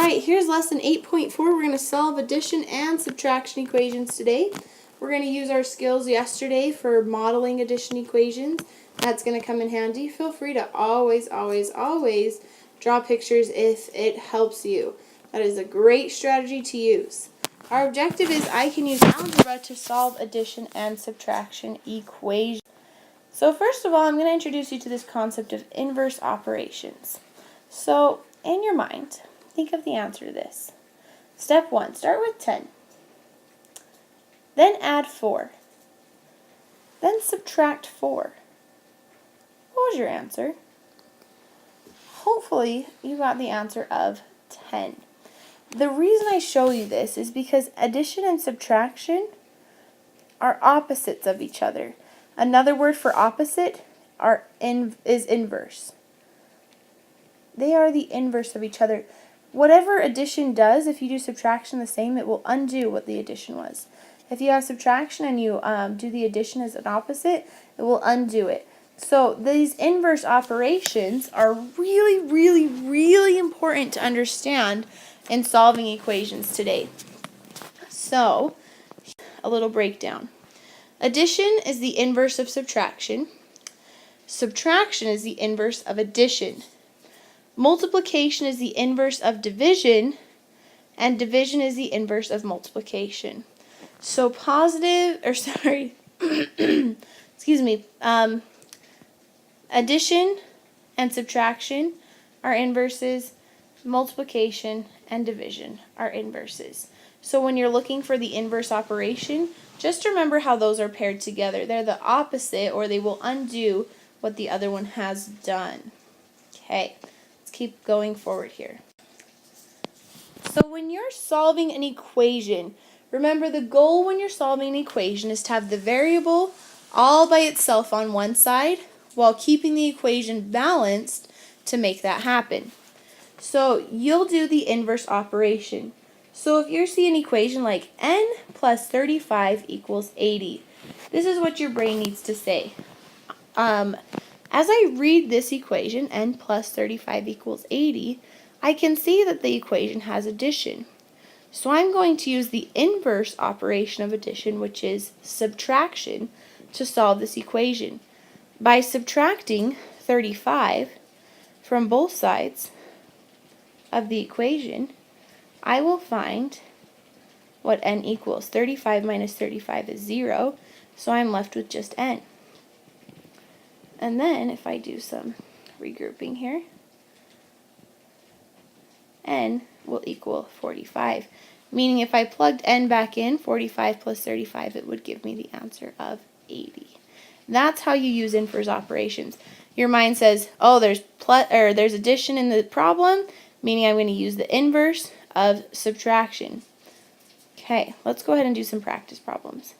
Alright, here's lesson 8.4. We're going to solve addition and subtraction equations today. We're going to use our skills yesterday for modeling addition equations. That's going to come in handy. Feel free to always draw pictures if it helps you. That is a great strategy to use. Our objective is I can use algebra to solve addition and subtraction equations. So first of all, I'm going to introduce you to this concept of inverse operations. So in your mind, think of the answer to this. Step 1, start with 10. Then add 4. Then subtract 4. What was your answer? Hopefully you got the answer of 10. The reason I show you this is because addition and subtraction are opposites of each other. Another word for opposite is inverse. They are the inverse of each other. Whatever addition does, if you do subtraction the same, it will undo what the addition was. If you have subtraction and you do the addition as an opposite, it will undo it. So these inverse operations are really important to understand in solving equations today. So, a little breakdown. Addition is the inverse of subtraction. Subtraction is the inverse of addition. Multiplication is the inverse of division, and division is the inverse of multiplication. So addition and subtraction are inverses, multiplication and division are inverses. So when you're looking for the inverse operation, just remember how those are paired together. They're the opposite, or they will undo what the other one has done. Okay. Keep going forward here. So when you're solving an equation, remember the goal when you're solving an equation is to have the variable all by itself on one side while keeping the equation balanced to make that happen. So you'll do the inverse operation. So if you see an equation like n plus 35 equals 80, this is what your brain needs to say. As I read this equation, n plus 35 equals 80, I can see that the equation has addition. So I'm going to use the inverse operation of addition, which is subtraction, to solve this equation. By subtracting 35 from both sides of the equation, I will find what n equals. 35 minus 35 is 0, so I'm left with just n. And then, if I do some regrouping here, n will equal 45. Meaning if I plugged n back in, 45 plus 35, it would give me the answer of 80. That's how you use inverse operations. Your mind says, oh, there's addition in the problem, meaning I'm going to use the inverse of subtraction. Okay, let's go ahead and do some practice problems.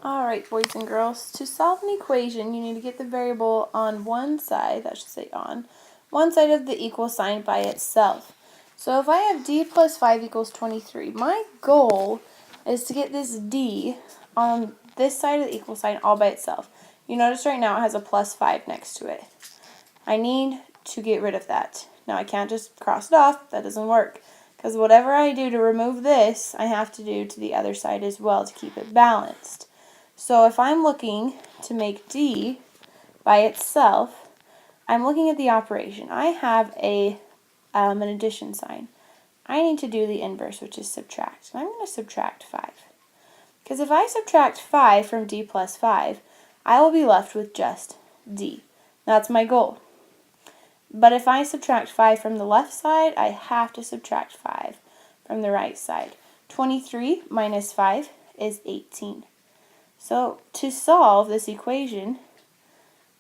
Alright, boys and girls, to solve an equation, you need to get the variable on one side, that should say on, one side of the equal sign by itself. So if I have d plus 5 equals 23, my goal is to get this d on this side of the equal sign all by itself. You notice right now it has a plus 5 next to it. I need to get rid of that. Now I can't just cross it off, that doesn't work. Because whatever I do to remove this, I have to do to the other side as well to keep it balanced. So if I'm looking to make d by itself, I'm looking at the operation. I have an addition sign. I need to do the inverse, which is subtract. And I'm going to subtract 5. Because if I subtract 5 from d plus 5, I will be left with just d. That's my goal. But if I subtract 5 from the left side, I have to subtract 5 from the right side. 23 minus 5 is 18. So to solve this equation,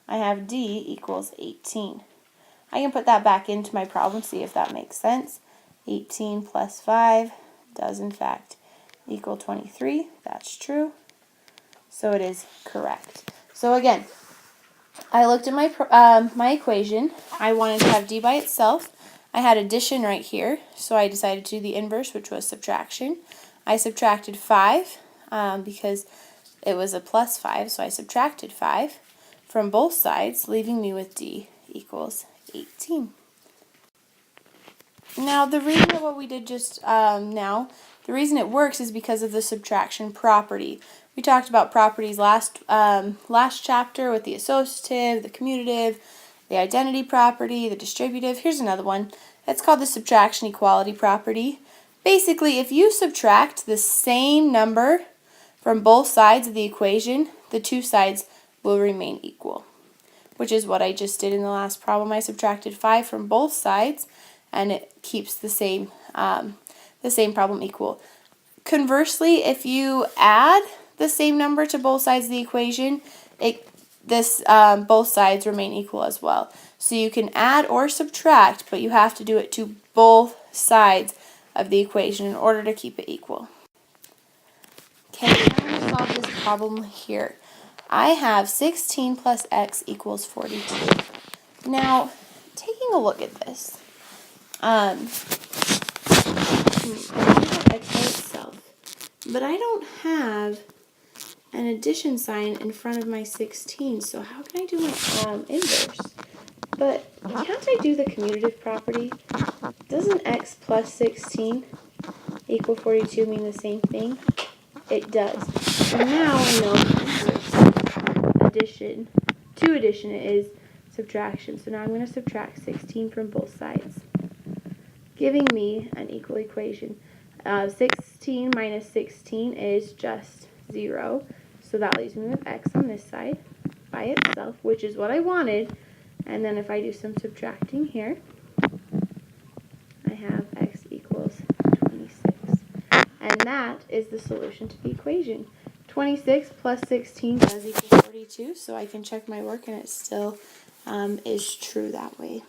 I have d equals 18. I can put that back into my problem, see if that makes sense. 18 plus 5 does in fact equal 23. That's true. So it is correct. So again, I looked at my equation. I wanted to have d by itself. I had addition right here, so I decided to do the inverse, which was subtraction. I subtracted 5 because it was a plus 5, so I subtracted 5 from both sides, leaving me with d equals 18. Now, the reason that what we did just now, the reason it works is because of the subtraction property. We talked about properties last chapter with the associative, the commutative, the identity property, the distributive. Here's another one. It's called the subtraction equality property. Basically, if you subtract the same number from both sides of the equation, the two sides will remain equal, which is what I just did in the last problem. I subtracted 5 from both sides, and it keeps the same problem equal. Conversely, if you add the same number to both sides of the equation, both sides remain equal as well. So you can add or subtract, but you have to do it to both sides of the equation in order to keep it equal. Okay, now I'm going to solve this problem here. I have 16 plus x equals 42. Now, taking a look at this, I have x by itself, but I don't have an addition sign in front of my 16, so how can I do my inverse? But can't I do the commutative property? Doesn't x plus 16 equal 42 mean the same thing? It does. So now I know addition is subtraction. So now I'm going to subtract 16 from both sides, giving me an equal equation. 16 minus 16 is just 0. So that leaves me with x on this side by itself, which is what I wanted. And then if I do some subtracting here, I have x equals 26. And that is the solution to the equation. 26 plus 16 does equal 42, so I can check my work and it still is true that way.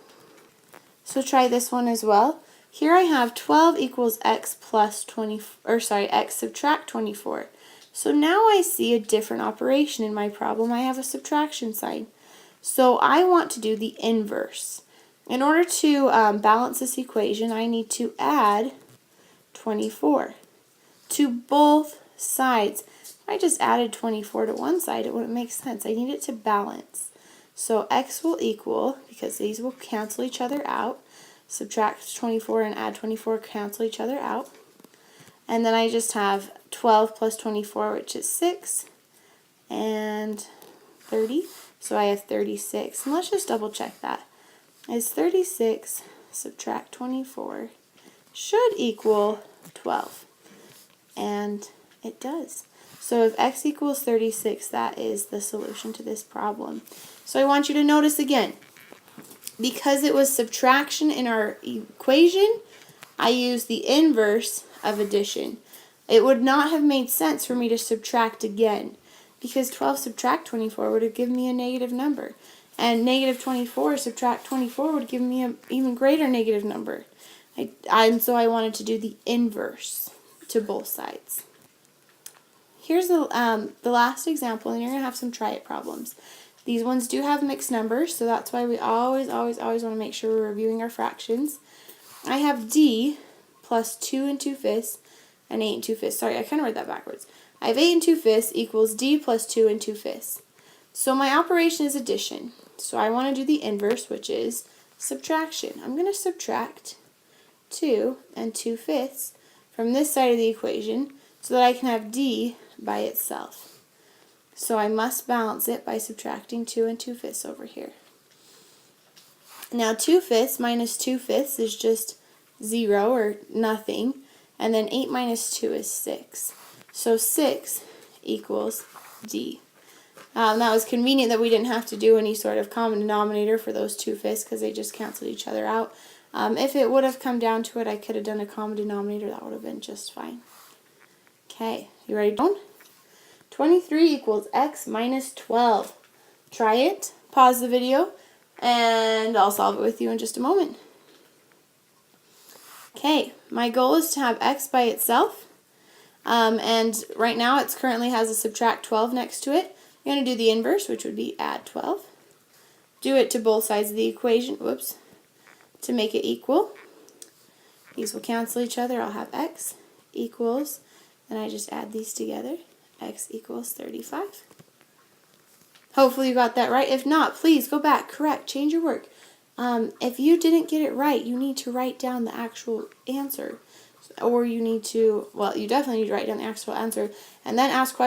So try this one as well. Here I have 12 equals x plus x subtract 24. So now I see a different operation in my problem. I have a subtraction sign. So I want to do the inverse. In order to balance this equation, I need to add 24 to both sides. If I just added 24 to one side, it wouldn't make sense. I need it to balance. So x will equal, because these will cancel each other out, subtract 24 and add 24 cancel each other out. And then I just have 12 plus 24, which is 6, and 30. So I have 36. And let's just double check that. Is 36 subtract 24 should equal 12. And it does. So if x equals 36, that is the solution to this problem. So I want you to notice again, because it was subtraction in our equation, I used the inverse of addition. It would not have made sense for me to subtract again, because 12 subtract 24 would have given me a negative number. And negative 24 subtract 24 would give me an even greater negative number. And so I wanted to do the inverse to both sides. Here's the last example, and you're going to have some try it problems. These ones do have mixed numbers, so that's why we always want to make sure we're reviewing our fractions. I have d plus 2 and 2/5 and 8 and 2/5. Sorry, I kind of read that backwards. I have 8 and 2/5 equals d plus 2 and 2/5. So my operation is addition. So I want to do the inverse, which is subtraction. I'm going to subtract 2 and 2/5 from this side of the equation so that I can have d by itself. So I must balance it by subtracting 2 and 2/5 over here. Now 2/5 minus 2/5 is just 0 or nothing, and then 8 minus 2 is 6. So 6 equals d. That was convenient that we didn't have to do any sort of common denominator for those 2/5 because they just canceled each other out. If it would have come down to it, I could have done a common denominator. That would have been just fine. Okay, you ready? 23 equals x minus 12. Try it, pause the video, and I'll solve it with you in just a moment. Okay, my goal is to have x by itself, and right now it currently has a subtract 12 next to it. I'm going to do the inverse, which would be add 12. Do it to both sides of the equation, to make it equal. These will cancel each other. I'll have x equals, and I just add these together, x equals 35. Hopefully you got that right. If not, please go back, correct, change your work. If you didn't get it right, you need to write down the actual answer. Or you need to, well, you definitely need to write down the actual answer and then ask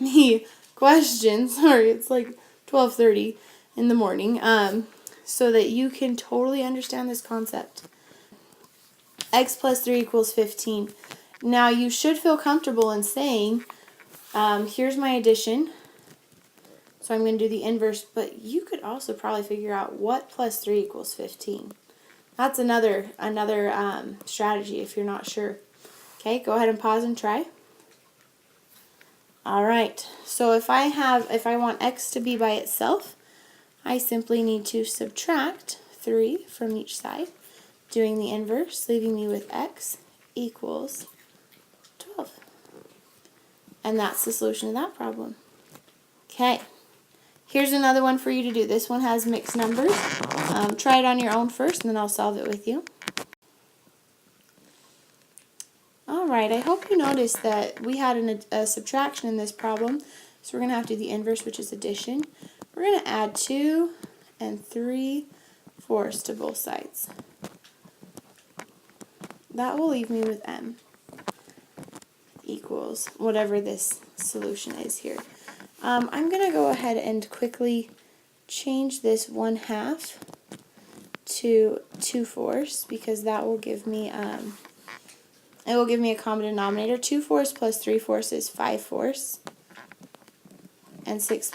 me questions. Sorry, it's like 12:30 in the morning, so that you can totally understand this concept. X plus 3 equals 15. Now you should feel comfortable in saying, here's my addition. So I'm going to do the inverse, but you could also probably figure out what plus 3 equals 15. That's another strategy if you're not sure. Okay, go ahead and pause and try. All right, so if I want x to be by itself, I simply need to subtract 3 from each side, doing the inverse, leaving me with x equals 12. And that's the solution to that problem. Okay, here's another one for you to do. This one has mixed numbers. Try it on your own first, and then I'll solve it with you. Alright, I hope you noticed that we had a subtraction in this problem, so we're going to have to do the inverse, which is addition. We're going to add 2 and 3/4 to both sides. That will leave me with m equals whatever this solution is here. I'm going to go ahead and quickly change this 1/2 to 2/4 because that will give me it will give me a common denominator. 2/4 plus 3/4 is 5/4, and 6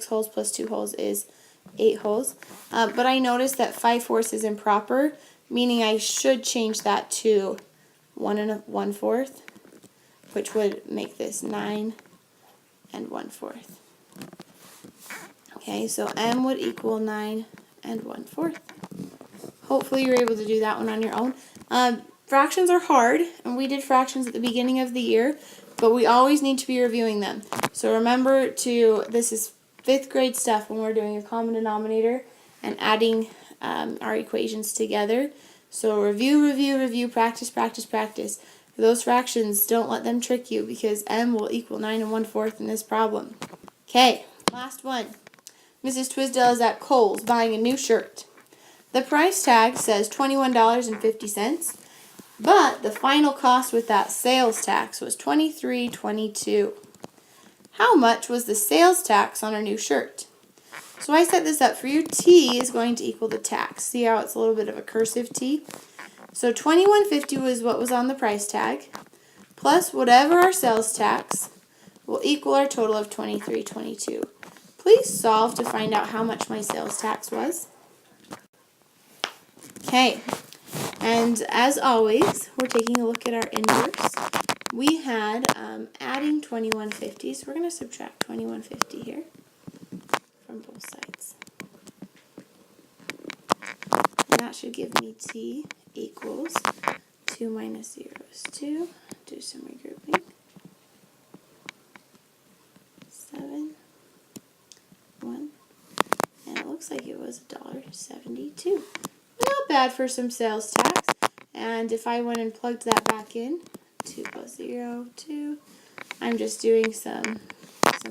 wholes plus 2 wholes is 8 wholes. But I noticed that 5/4 is improper, meaning I should change that to 1 1/4, which would make this 9 1/4. Okay, so m would equal 9 1/4. Hopefully you're able to do that one on your own. Fractions are hard, and we did fractions at the beginning of the year, but we always need to be reviewing them. So remember this is 5th grade stuff when we're doing a common denominator and adding our equations together. So review, practice, practice, practice. For those fractions, don't let them trick you because m will equal 9 1/4 in this problem. Okay, last one. Mrs. Twisdale is at Kohl's buying a new shirt. The price tag says $21.50. But the final cost with that sales tax was $23.22. How much was the sales tax on our new shirt? So I set this up for you. T is going to equal the tax. See how it's a little bit of a cursive T? So $21.50 was what was on the price tag, plus whatever our sales tax will equal our total of $23.22. Please solve to find out how much my sales tax was. Okay. And as always, we're taking a look at our inverse. We had adding 21.50, so we're going to subtract 21.50 here from both sides. And that should give me t equals 2 minus 0 is 2. Do some regrouping. 7, 1, and it looks like it was $1.72. Not bad for some sales tax. And if I went and plugged that back in, 2 plus 0, 2. I'm just doing some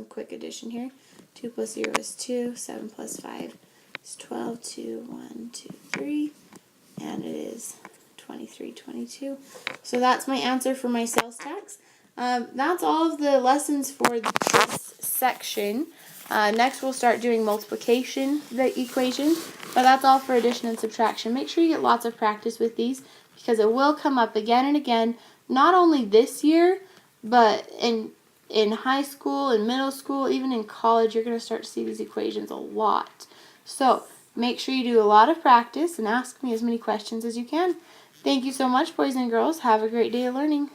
quick addition here. 2 plus 0 is 2. 7 plus 5 is 12. 2, 1, 2, 3. And it is $23.22. So that's my answer for my sales tax. That's all of the lessons for this section. Next we'll start doing multiplication, the equation, but that's all for addition and subtraction. Make sure you get lots of practice with these because it will come up again and again, not only this year, but in high school, in middle school, even in college, you're going to start to see these equations a lot. So make sure you do a lot of practice and ask me as many questions as you can. Thank you so much, boys and girls. Have a great day of learning.